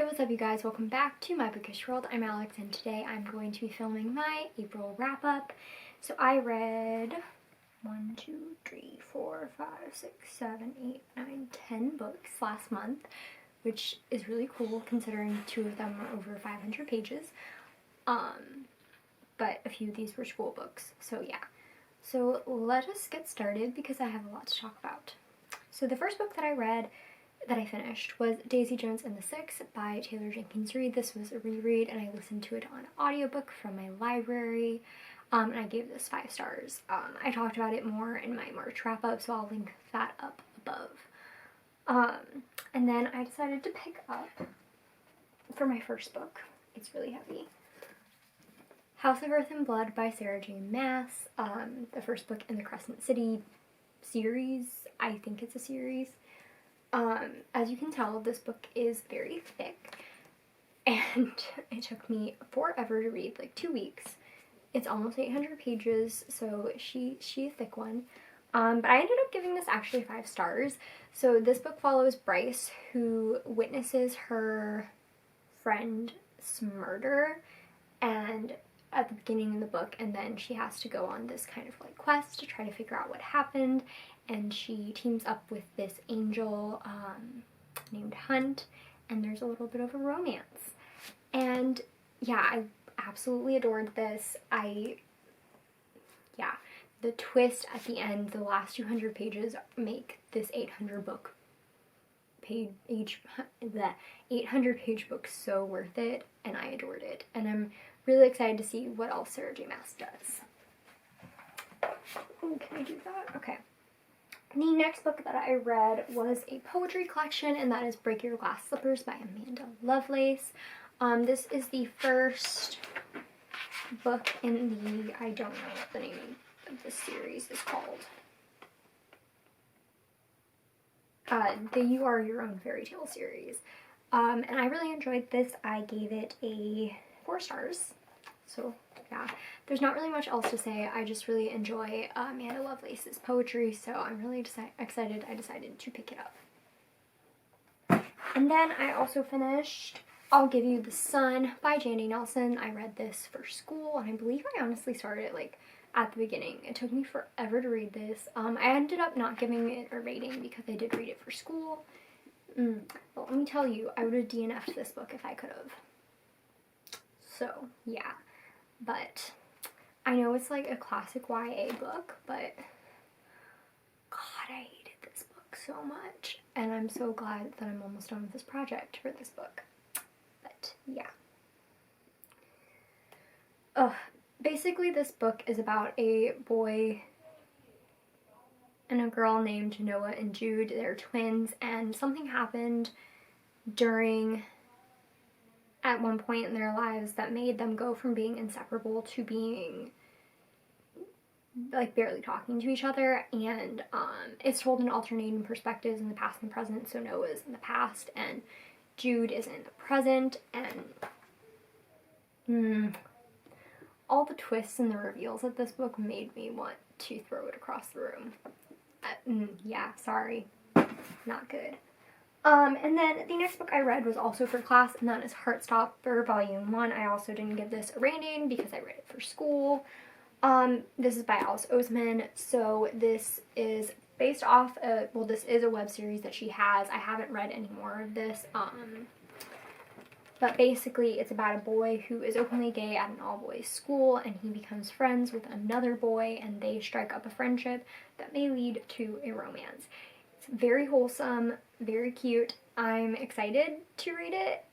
Hey, what's up you guys? Welcome back to my bookish world. I'm Alex and today I'm going to be filming my April wrap-up. So I read 1, 2, 3, 4, 5, 6, 7, 8, 9, 10 books last month, which is really cool considering 2 of them are over 500 pages. But a few of these were school books, so yeah. So let us get started because I have a lot to talk about. So the first book that I read that I finished was Daisy Jones and the Six by Taylor Jenkins Reid. This was a reread and I listened to it on audiobook from my library, and I gave this 5 stars. I talked about it more in my March wrap-up, so I'll link that up above. And then I decided to pick up, for my first book, it's really heavy, House of Earth and Blood by Sarah J. Maas, the first book in the Crescent City series. I think it's a series. As you can tell, this book is very thick, and it took me forever to read, like 2 weeks. It's almost 800 pages, so she's a thick one. But I ended up giving this actually 5 stars. So this book follows Bryce, who witnesses her friend's murder, and at the beginning of the book, and then she has to go on this kind of like quest to try to figure out what happened, and she teams up with this angel named Hunt, and there's a little bit of a romance. And yeah, I absolutely adored this. The twist at the end, the last 200 pages make this 800 page book so worth it, and I adored it, and I'm really excited to see what else Sarah J. Maas does. Oh, can I do that? Okay. The next book that I read was a poetry collection, and that is Break Your Glass Slippers by Amanda Lovelace. This is the first book in the, I don't know what the name of this series is called. The You Are Your Own Fairy Tale series. And I really enjoyed this. I gave it a 4 stars. So yeah, there's not really much else to say. I just really enjoy Amanda Lovelace's poetry, so I'm really excited I decided to pick it up. And then I also finished I'll Give You the Sun by Jandy Nelson. I read this for school, and I believe I honestly started it like at the beginning. It took me forever to read this. I ended up not giving it a rating because I did read it for school. But let me tell you, I would have DNF'd this book if I could have. So yeah. But I know it's like a classic YA book, but God, I hated this book so much. And I'm so glad that I'm almost done with this project for this book. But yeah. Basically this book is about a boy and a girl named Noah and Jude. They're twins, and something happened at one point in their lives that made them go from being inseparable to being like barely talking to each other. And it's told in alternating perspectives in the past and the present. So Noah's in the past and Jude is in the present, and all the twists and the reveals of this book made me want to throw it across the room. Yeah, sorry, not good. And then the next book I read was also for class, and that is Heartstopper Volume 1. I also didn't give this a rating because I read it for school. This is by Alice Oseman. So this is based off this is a web series that she has. I haven't read any more of this. But basically it's about a boy who is openly gay at an all-boys school, and he becomes friends with another boy, and they strike up a friendship that may lead to a romance. It's very wholesome, very cute. I'm excited to read it.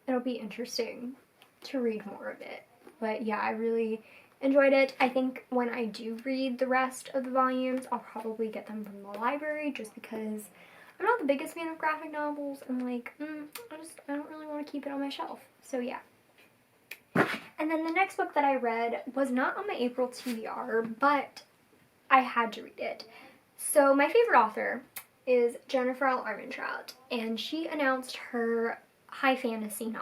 It'll be interesting to read more of it. But yeah, I really enjoyed it. I think when I do read the rest of the volumes, I'll probably get them from the library, just because I'm not the biggest fan of graphic novels. I'm like, I don't really want to keep it on my shelf. So yeah. And then the next book that I read was not on my April TBR, but I had to read it. So my favorite author is Jennifer L. Armentrout, and she announced her high fantasy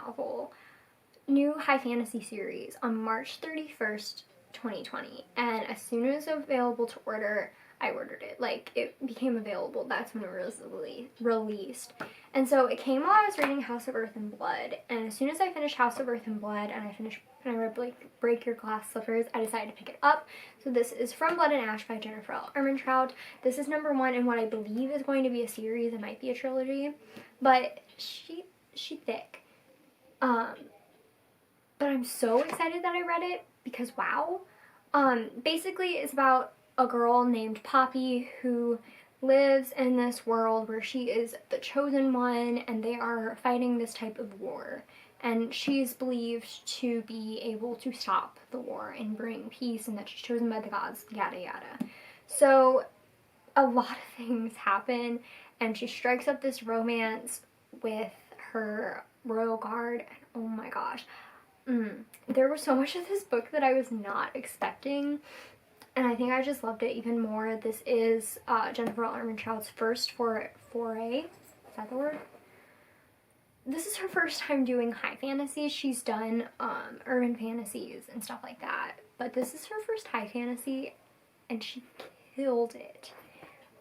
new high fantasy series on March 31st, 2020. And as soon as available to order, I ordered it. Like, it became available. That's when it was released. And so it came while I was reading House of Earth and Blood. And as soon as I finished House of Earth and Blood and I read Break Your Glass Slippers, I decided to pick it up. So this is From Blood and Ash by Jennifer L. Armentrout. This is number 1 in what I believe is going to be a series. It might be a trilogy. But she thick. But I'm so excited that I read it because wow. Basically it's about a girl named Poppy who lives in this world where she is the chosen one and they are fighting this type of war. And she's believed to be able to stop the war and bring peace and that she's chosen by the gods, yada yada. So a lot of things happen and she strikes up this romance with her royal guard and oh my gosh. There was so much of this book that I was not expecting. And I think I just loved it even more. This is Jennifer L. Armentrout's first foray. Is that the word? This is her first time doing high fantasy. She's done urban fantasies and stuff like that. But this is her first high fantasy, and she killed it.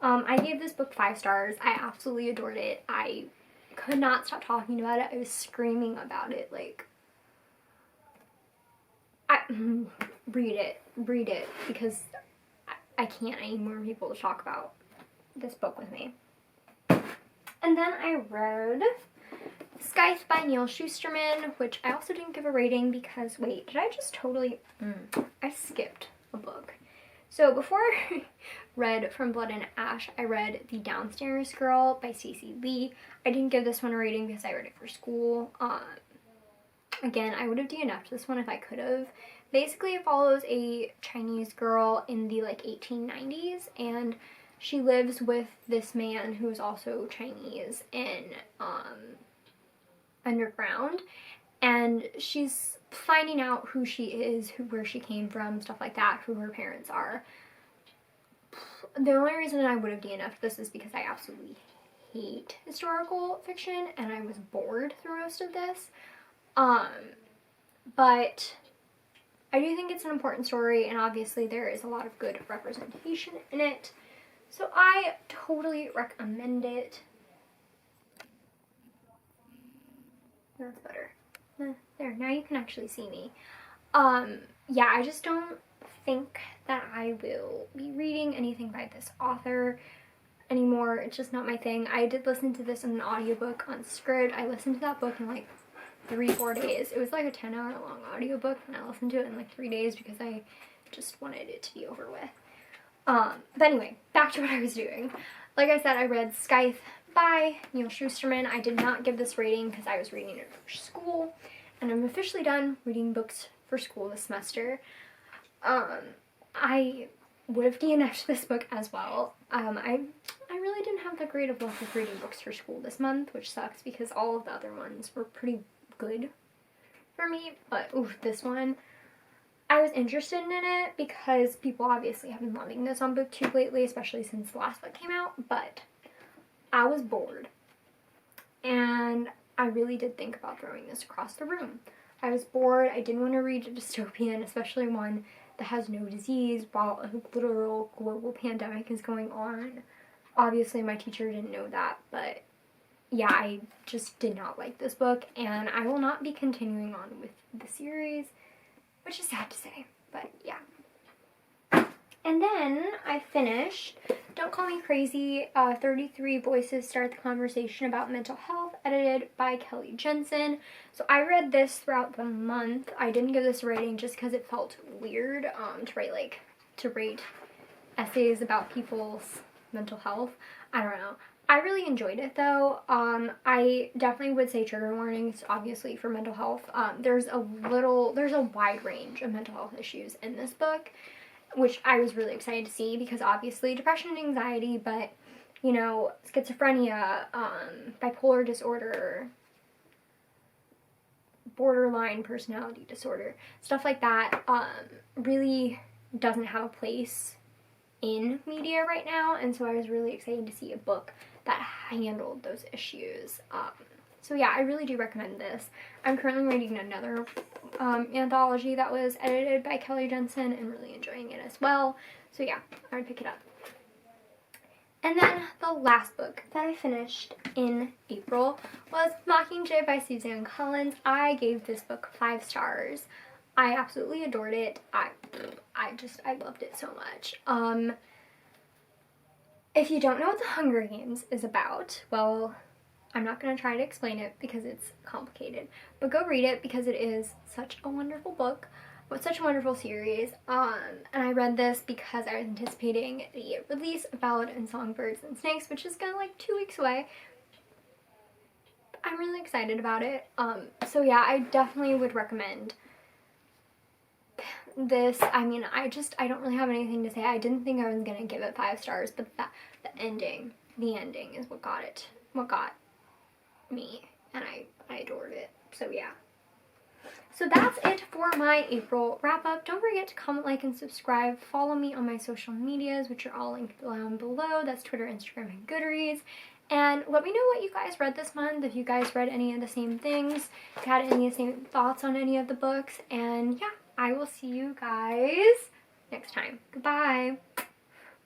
I gave this book 5 stars. I absolutely adored it. I could not stop talking about it. I was screaming about it. Like, read it, because I can't need more people to talk about this book with me. And then I read Scythe by Neil Shusterman, which I also didn't give a rating because, wait, did I just totally, I skipped a book. So before I read From Blood and Ash, I read The Downstairs Girl by Stacey Lee. I didn't give this one a rating because I read it for school. Again, I would have DNF'd this one if I could have. Basically, it follows a Chinese girl in the, like, 1890s, and she lives with this man who is also Chinese in, underground, and she's finding out who she is, where she came from, stuff like that, who her parents are. The only reason I would have DNF'd this is because I absolutely hate historical fiction, and I was bored through most of this. But I do think it's an important story, and obviously there is a lot of good representation in it. So I totally recommend it. That's better. There, now you can actually see me. Yeah, I just don't think that I will be reading anything by this author anymore. It's just not my thing. I did listen to this in an audiobook on Scribd. I listened to that book in like 3-4 days. It was like a 10-hour long audiobook, and I listened to it in like 3 days because I just wanted it to be over with. But anyway, back to what I was doing. Like I said, I read Scythe by Neil Shusterman. I did not give this rating because I was reading it for school, and I'm officially done reading books for school this semester. I would have DNF'd this book as well. I really didn't have that great of luck with reading books for school this month, which sucks because all of the other ones were pretty good for me, but ooh, this one, I was interested in it because people obviously have been loving this on BookTube lately, especially since the last book came out, but I was bored, and I really did think about throwing this across the room. I was bored. I didn't want to read a dystopian, especially one that has no disease while a literal global pandemic is going on. Obviously, my teacher didn't know that, but yeah, I just did not like this book, and I will not be continuing on with the series, which is sad to say, but yeah. And then I finished Don't Call Me Crazy, 33 Voices Start the Conversation About Mental Health, edited by Kelly Jensen. So I read this throughout the month. I didn't give this a rating just because it felt weird to rate essays about people's mental health. I don't know. I really enjoyed it though. I definitely would say trigger warnings, obviously, for mental health. There's a wide range of mental health issues in this book, which I was really excited to see because obviously depression and anxiety, but, you know, schizophrenia, bipolar disorder, borderline personality disorder, stuff like that, really doesn't have a place in media right now, and so I was really excited to see a book that handled those issues. So yeah, I really do recommend this. I'm currently reading another anthology that was edited by Kelly Jensen and really enjoying it as well. So yeah, I would pick it up. And then the last book that I finished in April was Mockingjay by Suzanne Collins. I gave this book 5 stars. I absolutely adored it. I loved it so much. If you don't know what The Hunger Games is about, well, I'm not going to try to explain it because it's complicated, but go read it because it is such a wonderful book. It's such a wonderful series, and I read this because I was anticipating the release of Ballad and Songbirds and Snakes, which is kind of like 2 weeks away. I'm really excited about it. So yeah, I definitely would recommend this. I mean, I don't really have anything to say. I didn't think I was gonna give it 5 stars, but the ending is what got me, and I adored it. So yeah. So that's it for my April wrap up. Don't forget to comment, like, and subscribe. Follow me on my social medias, which are all linked down below. That's Twitter, Instagram, and Goodreads. And let me know what you guys read this month, if you guys read any of the same things, if you had any of the same thoughts on any of the books. And yeah, I will see you guys next time. Goodbye.